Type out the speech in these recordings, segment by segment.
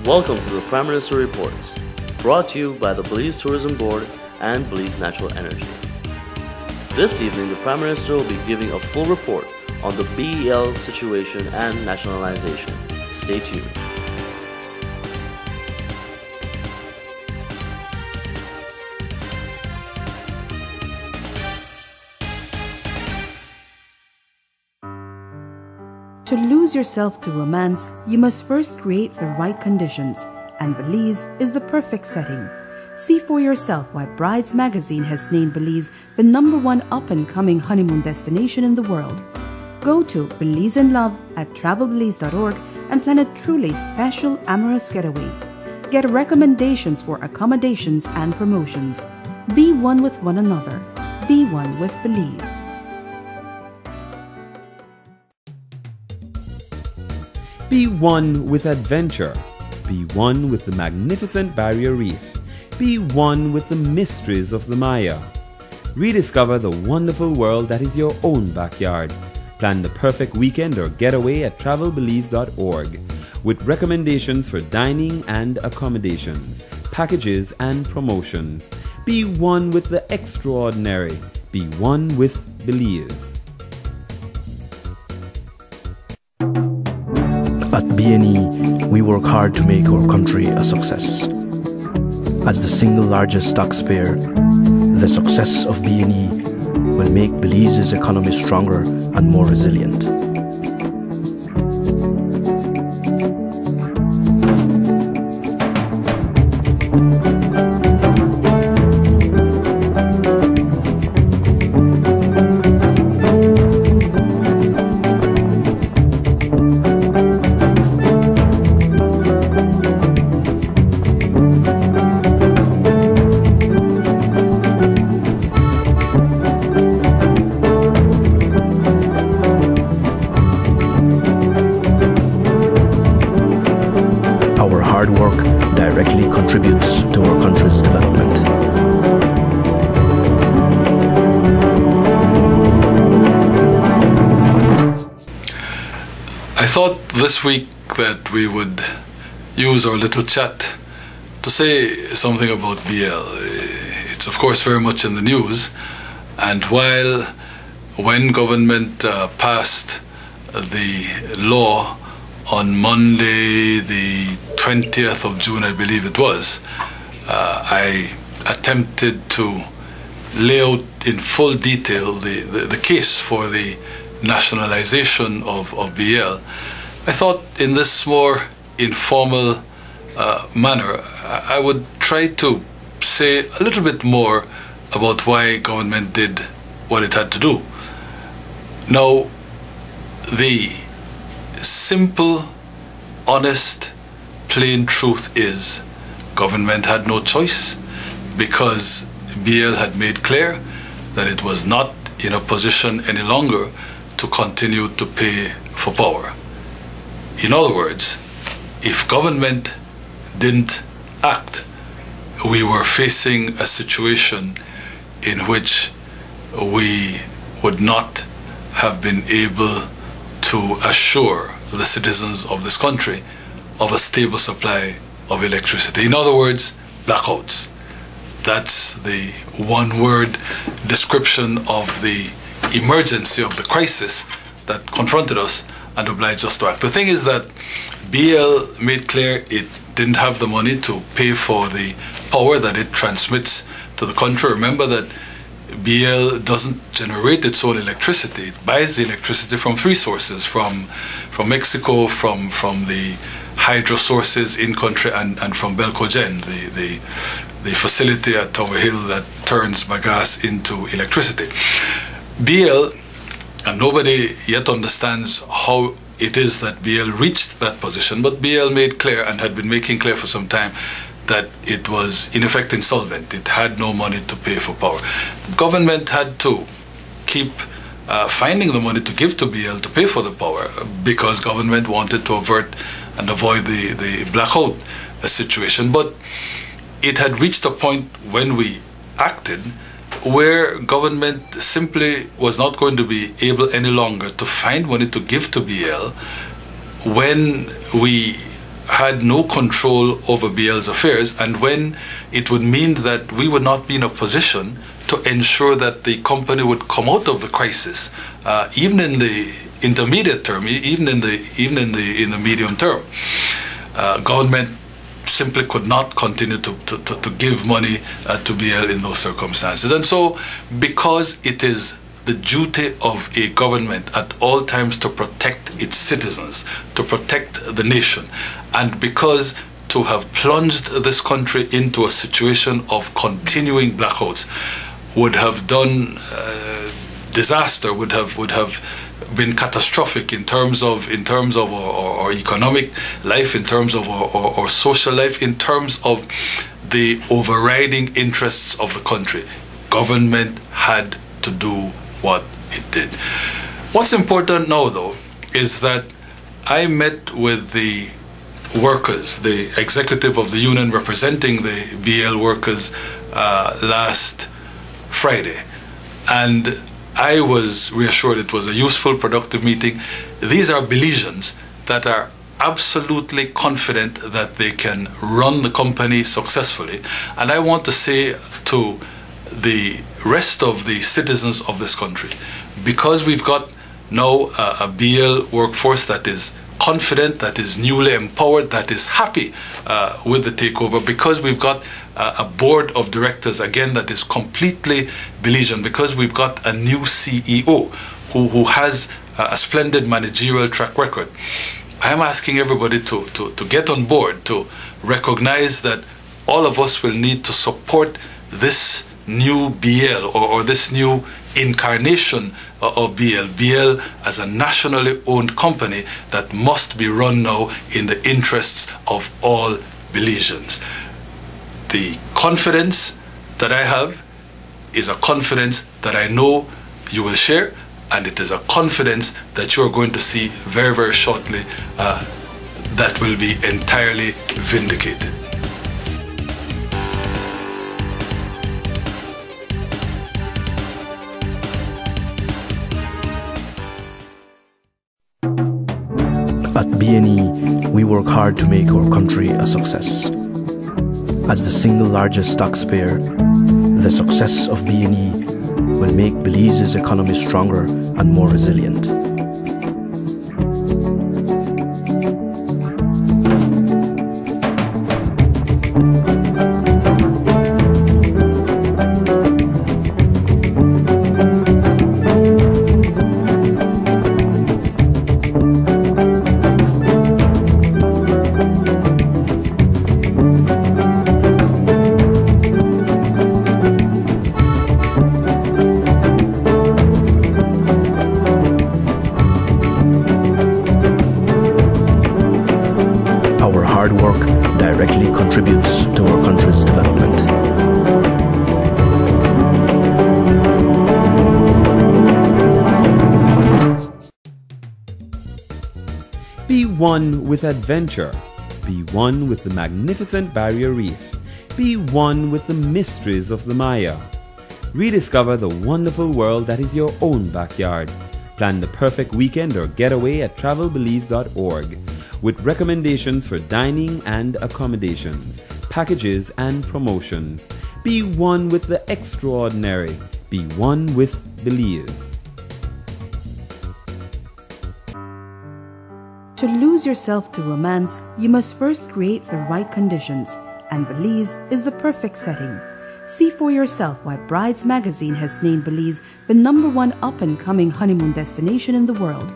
Welcome to the Prime Minister Reports, brought to you by the Belize Tourism Board and Belize Natural Energy. This evening, the Prime Minister will be giving a full report on the BEL situation and nationalization. Stay tuned. To lose yourself to romance, you must first create the right conditions, and Belize is the perfect setting. See for yourself why Brides Magazine has named Belize the #1 up-and-coming honeymoon destination in the world. Go to Belize in Love at travelbelize.org and plan a truly special amorous getaway. Get recommendations for accommodations and promotions. Be one with one another. Be one with Belize. Be one with adventure. Be one with the magnificent Barrier Reef. Be one with the mysteries of the Maya. Rediscover the wonderful world that is your own backyard. Plan the perfect weekend or getaway at travelbelize.org with recommendations for dining and accommodations, packages and promotions. Be one with the extraordinary. Be one with Belize. At BNE, we work hard to make our country a success. As the single largest taxpayer, the success of BNE will make Belize's economy stronger and more resilient. Our hard work directly contributes to our country's development. I thought this week that we would use our little chat to say something about BL. It's of course very much in the news, and when government passed the law on Monday, the 20th of June, I believe it was, I attempted to lay out in full detail the case for the nationalization of BL. I thought in this more informal manner, I would try to say a little bit more about why government did what it had to do. Now, the simple, honest, plain truth is government had no choice, because BL had made clear that it was not in a position any longer to continue to pay for power. In other words, if government didn't act, we were facing a situation in which we would not have been able to assure the citizens of this country of a stable supply of electricity. In other words, blackouts. That's the one-word description of the emergency of the crisis that confronted us and obliged us to act. The thing is that BL made clear it didn't have the money to pay for the power that it transmits to the country. Remember that BL doesn't generate its own electricity. It buys the electricity from three sources, from Mexico, from the hydro sources in country, and from Belcogen, the facility at Tower Hill that turns bagasse into electricity. BL, and nobody yet understands how it is that BL reached that position, but BL made clear, and had been making clear for some time, that it was in effect insolvent. It had no money to pay for power. Government had to keep finding the money to give to BL to pay for the power, because government wanted to avert and avoid the blackout situation. But it had reached a point when we acted where government simply was not going to be able any longer to find money to give to BL when we had no control over BL's affairs, and when it would mean that we would not be in a position to ensure that the company would come out of the crisis, even in the intermediate term, even in the medium term. Government simply could not continue to give money to BL in those circumstances. And so, because it is the duty of a government at all times to protect its citizens, to protect the nation, and because to have plunged this country into a situation of continuing blackouts would have done disaster, would have been catastrophic in terms of our economic life, in terms of our social life, in terms of the overriding interests of the country. Government had to do what it did. What's important now, though, is that I met with the workers, the executive of the union representing the BL workers last Friday, and I was reassured it was a useful, productive meeting. These are Belizeans that are absolutely confident that they can run the company successfully, and I want to say to the rest of the citizens of this country, because we've got now a BL workforce that is confident, that is newly empowered, that is happy with the takeover, because we've got a board of directors, again, that is completely Belizean, because we've got a new CEO who has a splendid managerial track record. I am asking everybody to get on board, to recognize that all of us will need to support this new BL or this new incarnation of BL as a nationally owned company that must be run now in the interests of all Belizeans. The confidence that I have is a confidence that I know you will share, and it is a confidence that you are going to see very, very shortly that will be entirely vindicated. At BNE, we work hard to make our country a success. As the single largest taxpayer, the success of BNE will make Belize's economy stronger and more resilient. Hard work directly contributes to our country's development. Be one with adventure. Be one with the magnificent Barrier Reef. Be one with the mysteries of the Maya. Rediscover the wonderful world that is your own backyard. Plan the perfect weekend or getaway at travelbelize.org. with recommendations for dining and accommodations, packages and promotions. Be one with the extraordinary. Be one with Belize. To lose yourself to romance, you must first create the right conditions, and Belize is the perfect setting. See for yourself why Brides Magazine has named Belize the #1 up-and-coming honeymoon destination in the world.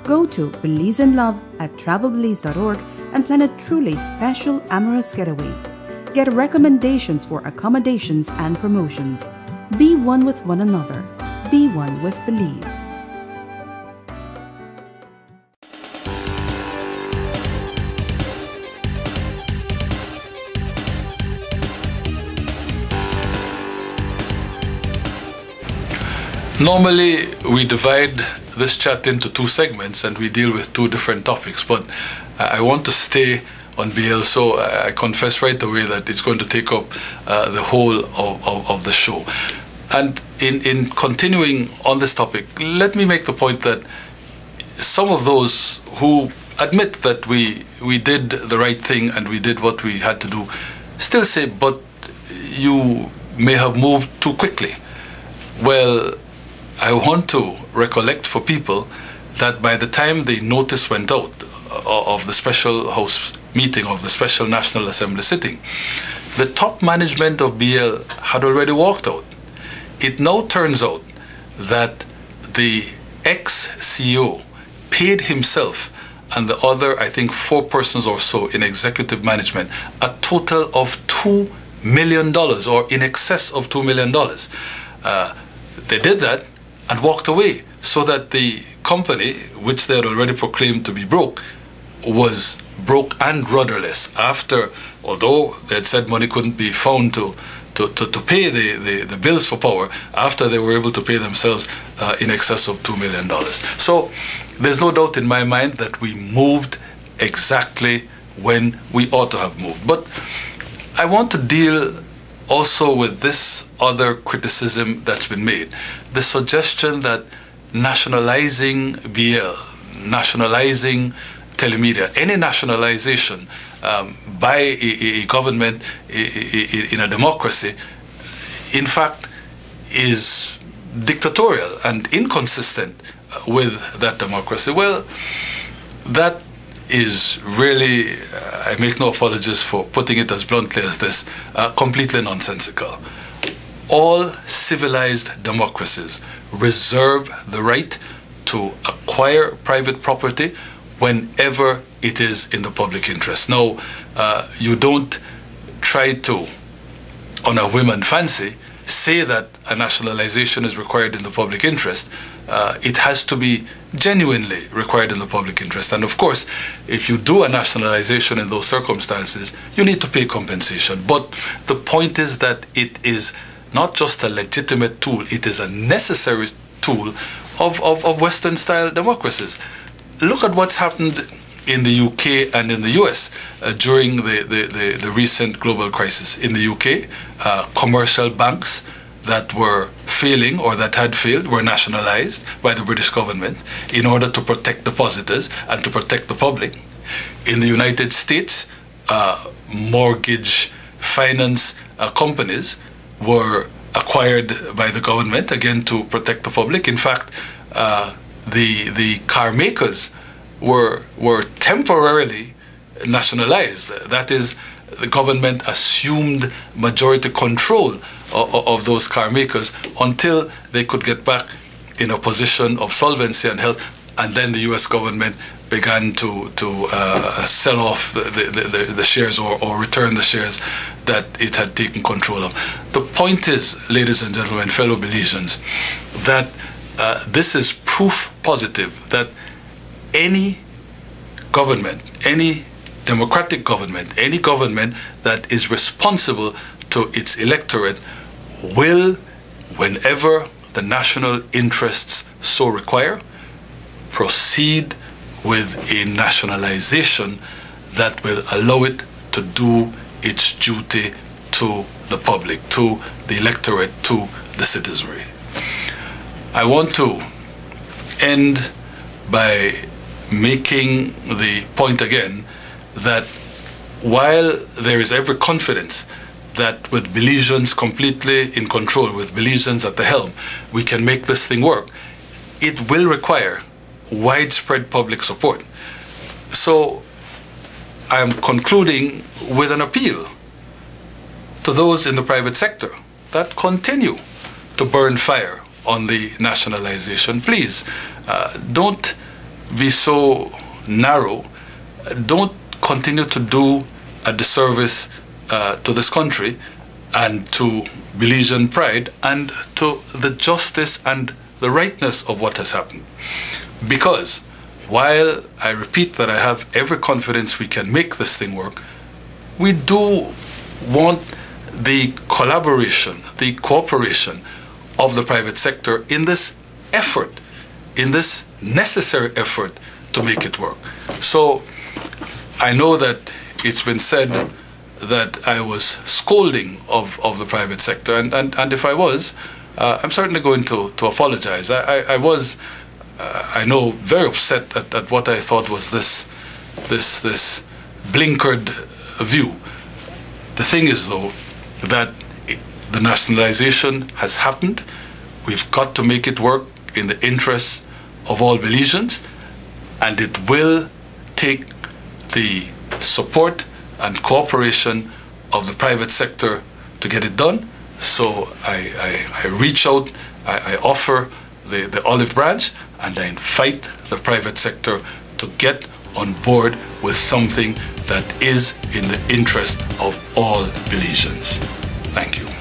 Go to Belize in Love at travelbelize.org and plan a truly special amorous getaway. Get recommendations for accommodations and promotions. Be one with one another. Be one with Belize. Normally, we divide this chat into 2 segments and we deal with 2 different topics, but I want to stay on BL, so I confess right away that it's going to take up the whole of the show. And in continuing on this topic, let me make the point that some of those who admit that we did the right thing and we did what we had to do, still say, but you may have moved too quickly. Well, I want to recollect for people that by the time the notice went out of the special House meeting, of the special National Assembly sitting, the top management of BL had already walked out. It now turns out that the ex-CEO paid himself and the other, I think, 4 persons or so in executive management a total of $2 million, or in excess of $2 million. They did that and walked away, so that the company, which they had already proclaimed to be broke, was broke and rudderless after, although they had said money couldn't be found to pay the bills for power, after they were able to pay themselves in excess of $2 million. So there's no doubt in my mind that we moved exactly when we ought to have moved. But I want to deal also with this other criticism that's been made, the suggestion that nationalizing BL, nationalizing telemedia, any nationalization by a government in a democracy, in fact, is dictatorial and inconsistent with that democracy. Well, that is really, I make no apologies for putting it as bluntly as this, completely nonsensical. All civilized democracies reserve the right to acquire private property whenever it is in the public interest. Now, you don't try to, on a whim and fancy, say that a nationalization is required in the public interest. It has to be genuinely required in the public interest. And of course, if you do a nationalization in those circumstances, you need to pay compensation. But the point is that it is not just a legitimate tool, it is a necessary tool of Western-style democracies. Look at what's happened in the UK and in the US during the recent global crisis. In the UK, commercial banks that were failing or that had failed were nationalized by the British government in order to protect depositors and to protect the public. In the United States, mortgage finance companies were acquired by the government, again, to protect the public. In fact, the car makers were temporarily nationalized. That is, the government assumed majority control of those car makers until they could get back in a position of solvency and health, and then the US government began to sell off the shares or return the shares that it had taken control of. The point is, ladies and gentlemen, fellow Belizeans, that this is proof positive that any government, any democratic government, any government that is responsible to its electorate will, whenever the national interests so require, proceed with a nationalization that will allow it to do its duty to the public, to the electorate, to the citizenry. I want to end by making the point again that while there is every confidence that with Belizeans completely in control, with Belizeans at the helm, we can make this thing work, it will require widespread public support. So I am concluding with an appeal to those in the private sector that continue to burn fire on the nationalization. Please, don't be so narrow. Don't continue to do a disservice to this country and to Belizean pride and to the justice and the rightness of what has happened. Because while I repeat that I have every confidence we can make this thing work, we do want the collaboration, the cooperation of the private sector in this effort, in this necessary effort to make it work. So I know that it's been said that I was scolding of the private sector, and if I was, I'm certainly going to apologize. I was, I know, very upset at what I thought was this this blinkered view. The thing is, though, that the nationalization has happened. We've got to make it work in the interests of all Belizeans, and it will take the support and cooperation of the private sector to get it done. So I reach out, I offer the olive branch, and I invite the private sector to get on board with something that is in the interest of all Belizeans. Thank you.